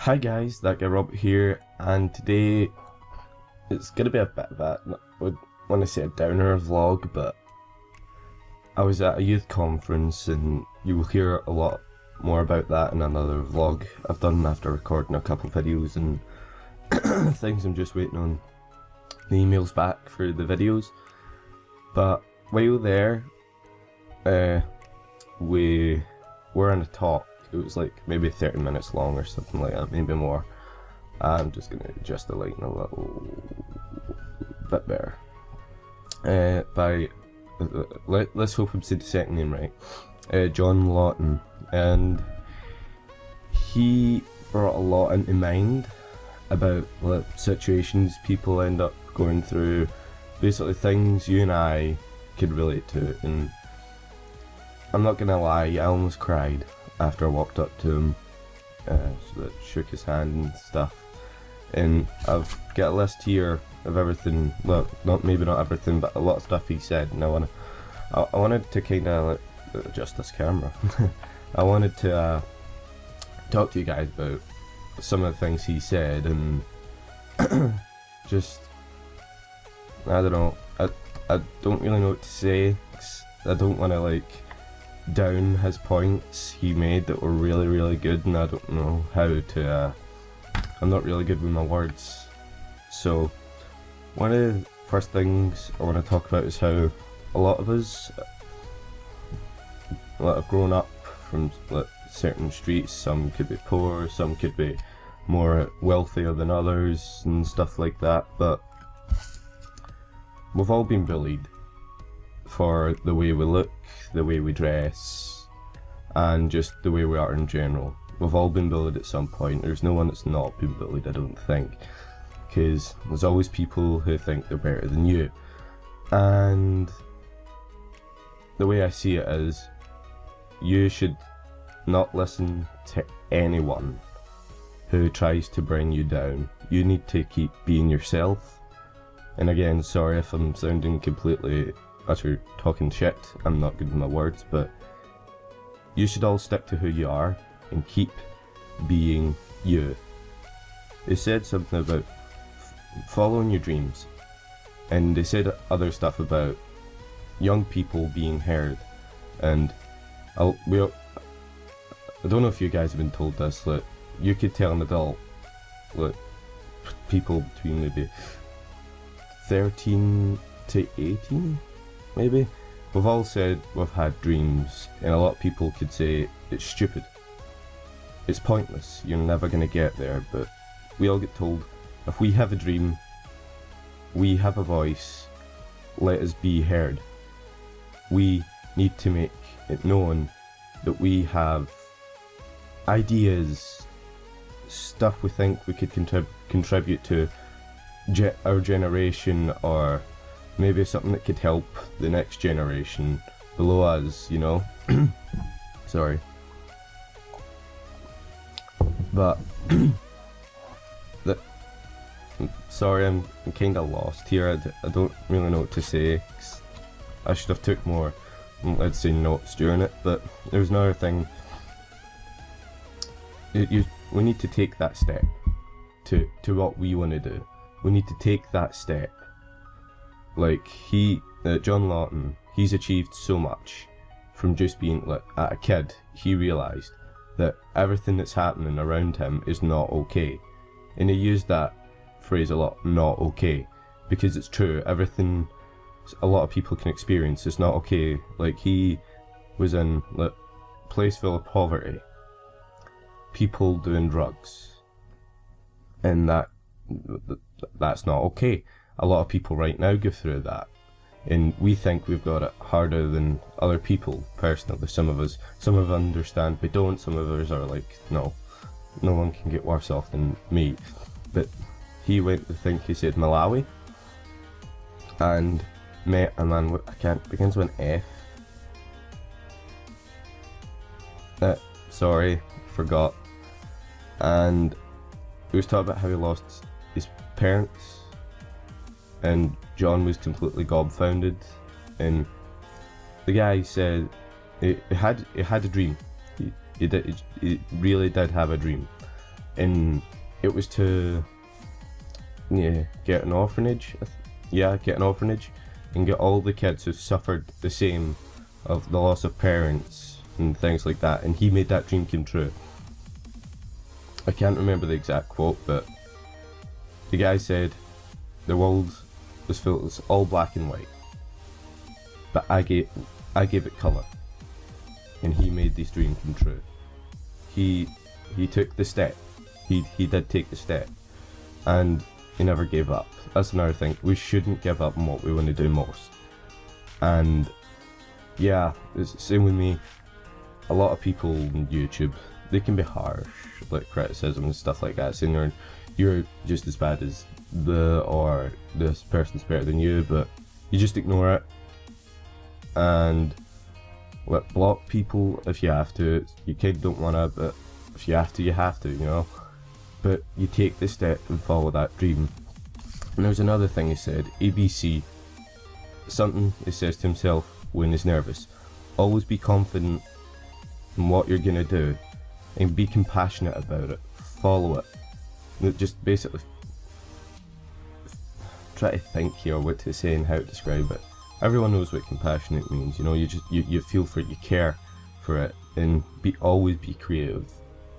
Hi guys, that guy Rob here, and today it's gonna be a bit of a, I would want to say a downer vlog, but I was at a youth conference and you will hear a lot more about that in another vlog I've done after recording a couple of videos and things. I'm just waiting on the emails back for the videos, but while there, we were in a talk. It was like maybe 30 minutes long or something like that, maybe more. I'm just gonna adjust the lighting a little bit better. Let's hope I'm saying the second name right. John Lawton, and he brought a lot into mind about situations people end up going through, basically things you and I could relate to. And I'm not gonna lie, I almost cried after I walked up to him, shook his hand and stuff. And I've got a list here of everything. Well, maybe not everything, but a lot of stuff he said. And I wanted to kind of adjust this camera. I wanted to talk to you guys about some of the things he said, and just I don't know. I don't really know what to say. I don't want to down his points he made that were really good, and I don't know how to I'm not really good with my words. So one of the first things I want to talk about is how a lot of us have grown up from certain streets. Some could be poor, some could be more wealthier than others and stuff like that, but we've all been bullied for the way we look, the way we dress, and just the way we are in general. We've all been bullied at some point. There's no one that's not been bullied, I don't think, because there's always people who think they're better than you. And the way I see it is, you should not listen to anyone who tries to bring you down. You need to keep being yourself. And again, sorry if I'm sounding completely utter talking shit, I'm not good with my words, but you should all stick to who you are and keep being you. They said something about following your dreams, and they said other stuff about young people being heard. And I don't know if you guys have been told this, that you could tell an adult, people between maybe 13 to 18, maybe, we've all said we've had dreams, and a lot of people could say it's stupid, it's pointless, you're never going to get there. But we all get told, if we have a dream, we have a voice, let us be heard. We need to make it known that we have ideas, stuff we think we could contribute to our generation, or maybe something that could help the next generation below us, you know? Sorry. But, sorry, I'm kinda lost here. I don't really know what to say. I should have took more, let's say, notes during it. But there's another thing. We need to take that step to what we want to do. We need to take that step. John Lawton, he's achieved so much from just being a kid. He realised that everything that's happening around him is not okay, and he used that phrase a lot, not okay, because it's true. Everything a lot of people can experience is not okay. He was in a place full of poverty, people doing drugs, and that's not okay. A lot of people right now go through that, and we think we've got it harder than other people. Personally, some of us understand, we don't. Some of us are no one can get worse off than me. But he went to he said Malawi, and met a man, begins with an F. Sorry, forgot. And he was talking about how he lost his parents, and John was completely gobfounded. And the guy said he had a dream. He really did have a dream, and it was to get an orphanage. Get an orphanage and get all the kids who've suffered the same of the loss of parents and things like that, and he made that dream come true. I can't remember the exact quote, but the guy said the world was filled with all black and white, but I gave it colour, and he made this dream come true. He took the step. He did take the step, and he never gave up. That's another thing. We shouldn't give up on what we want to do most. And yeah, it's the same with me. A lot of people on YouTube, they can be harsh, like criticism and stuff like that, saying you're just as bad as or this person's better than you, but you just ignore it and block people if you have to. Your kid don't wanna, but if you have to, you have to, you know. But you take the step and follow that dream. And there's another thing he said, ABC, something he says to himself when he's nervous. Always be confident in what you're gonna do and be compassionate about it. Follow it. Just basically try to think here what to say and how to describe it. Everyone knows what compassionate means, you know, you feel for it, you care for it, and always be creative.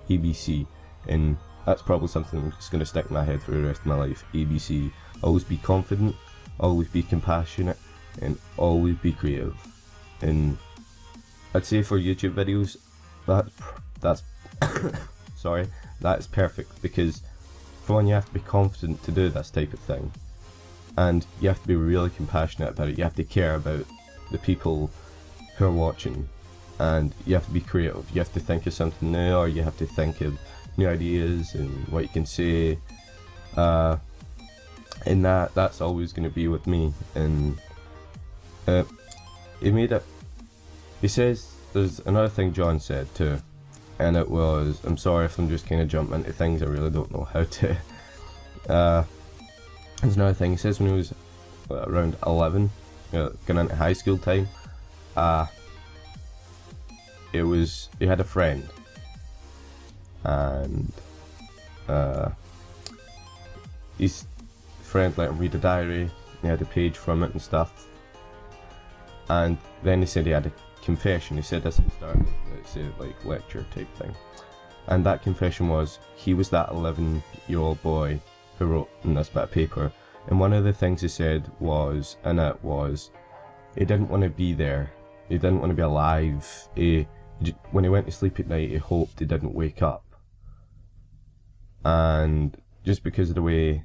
ABC, and that's probably something that's going to stick in my head for the rest of my life. ABC, always be confident, always be compassionate, and always be creative. And I'd say for YouTube videos, that's sorry, that is perfect, because for one, you have to be confident to do this type of thing, and you have to be really compassionate about it. You have to care about the people who are watching, and you have to be creative. You have to think of something new, or you have to think of new ideas and what you can say, and that's always going to be with me. And he says there's another thing John said too, and it was, I'm sorry if I'm just kind of jumping into things I really don't know how to. There's another thing he says when he was around 11, going into high school time. He had a friend, and his friend let him read a diary. He had a page from it and stuff, and then he said he had a confession. He said this at the start, it's a like lecture type thing, and that confession was he was that 11-year-old boy who wrote in this bit of paper, and one of the things he said was, he didn't want to be there, he didn't want to be alive. When he went to sleep at night, he hoped he didn't wake up, and just because of the way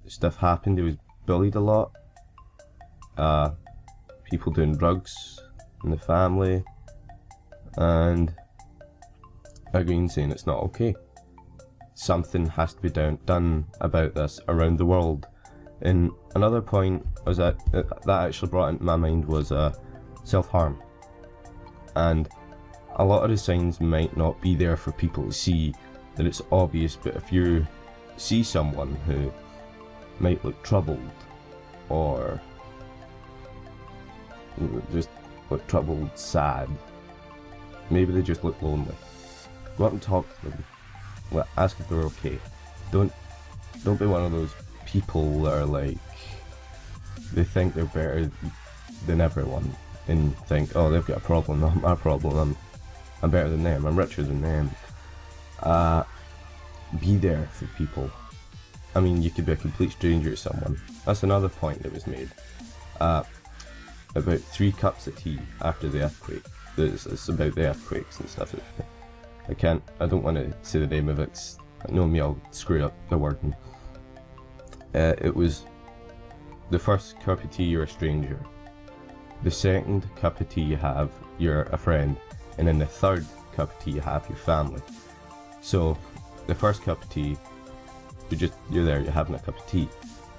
stuff happened, he was bullied a lot, people doing drugs in the family, and again saying it's not okay. Something has to be done about this around the world. And another point was that actually brought into my mind was self-harm. And a lot of the signs might not be there for people to see that it's obvious, but if you see someone who might look troubled, or just look troubled, sad, maybe they just look lonely, go up and talk to them. Ask if they're okay. Don't be one of those people that are like, they think they're better than everyone and think, oh, they've got a problem, not my problem, I'm better than them, I'm richer than them. Be there for people. I mean, you could be a complete stranger to someone. That's another point that was made. About 3 cups of tea after the earthquake. It's about the earthquakes and stuff. I don't want to say the name of it. Know me, I'll screw up the wording. It was the first cup of tea, you're a stranger. The second cup of tea you have, you're a friend. And then the third cup of tea you have, your family. So the first cup of tea, you're there, you're having a cup of tea.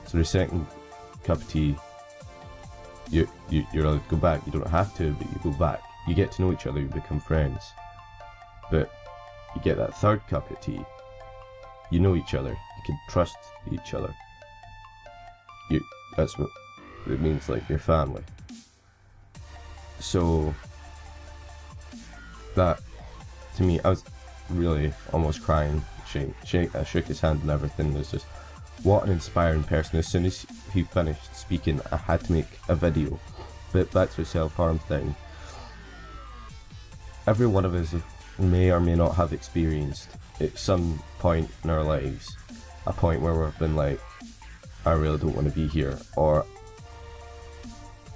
So the second cup of tea, you're allowed to go back. You don't have to, but you go back. You get to know each other, you become friends. But you get that third cup of tea, you know each other, you can trust each other. That's what it means, like your family. So that, to me, I was really almost crying I shook his hand and everything. It was just, what an inspiring person. As soon as he finished speaking, I had to make a video. But back to the self-harm thing. Every one of us may or may not have experienced at some point in our lives a point where we've been like, I really don't want to be here, or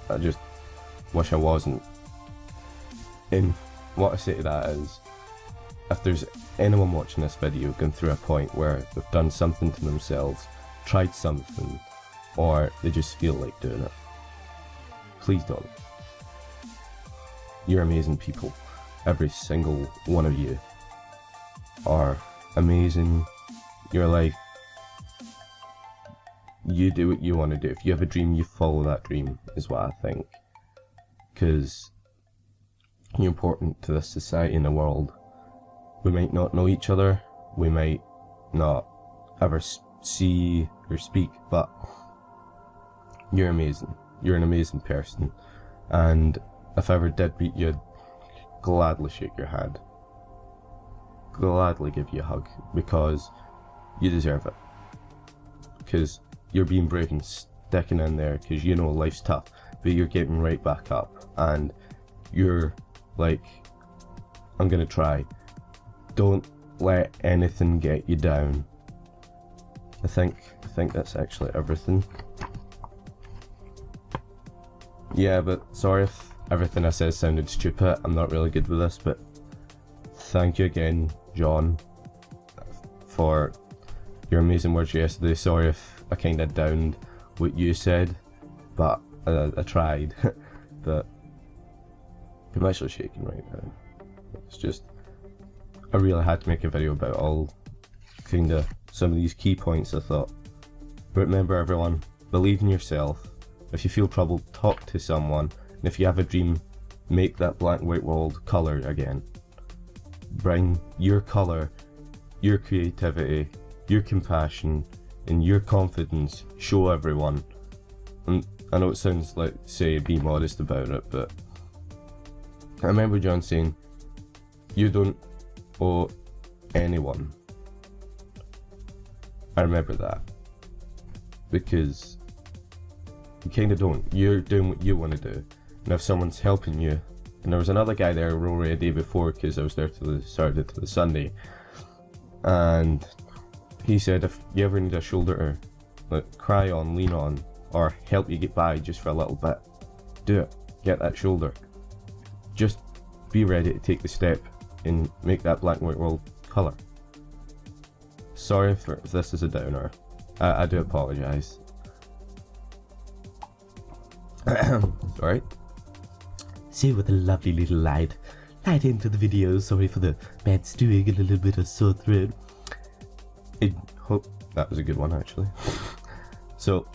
I just wish I wasn't. And what I say to that is, if there's anyone watching this video going through a point where they've done something to themselves, tried something, or they just feel like doing it, please don't. You're amazing people. Every single one of you are amazing. Your life, you do what you want to do. If you have a dream, you follow that dream, is what I think. Because you're important to this society and the world. We might not know each other, we might not ever see or speak, but you're amazing. You're an amazing person. And if I ever did meet you, I'd gladly shake your hand. Gladly give you a hug, because you deserve it. Because you're being brave and sticking in there, because you know life's tough, but you're getting right back up, and you're like, I'm gonna try. Don't let anything get you down. I think that's actually everything. Yeah, but sorry if everything I said sounded stupid. I'm not really good with this, but thank you again, John, for your amazing words yesterday. Sorry if I kind of downed what you said, but I tried. But I'm actually shaking right now. It's just, I really had to make a video about all kind of some of these key points I thought. But remember everyone, believe in yourself. If you feel troubled, talk to someone. And if you have a dream, make that black and white world colour again. Bring your colour, your creativity, your compassion, and your confidence. Show everyone. And I know it sounds like, say, be modest about it, but I remember John saying, you don't owe anyone. I remember that. Because you kind of don't. You're doing what you want to do. And if someone's helping you, and there was another guy there already a day before, because I was there till the Saturday to the Sunday, and he said if you ever need a shoulder to like cry on, lean on, or help you get by just for a little bit, do it. Get that shoulder. Just be ready to take the step and make that black and white world colour. Sorry if this is a downer. I do apologise. Sorry. See, with a lovely little light into the video. Sorry for the bad stewing and a little bit of sore throat. I hope that was a good one, actually. So,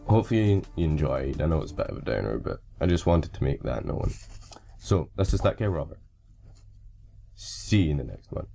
hopefully you enjoyed. I know it's a bit of a downer, but I just wanted to make that known. So, this is That Guy Robert. See you in the next one.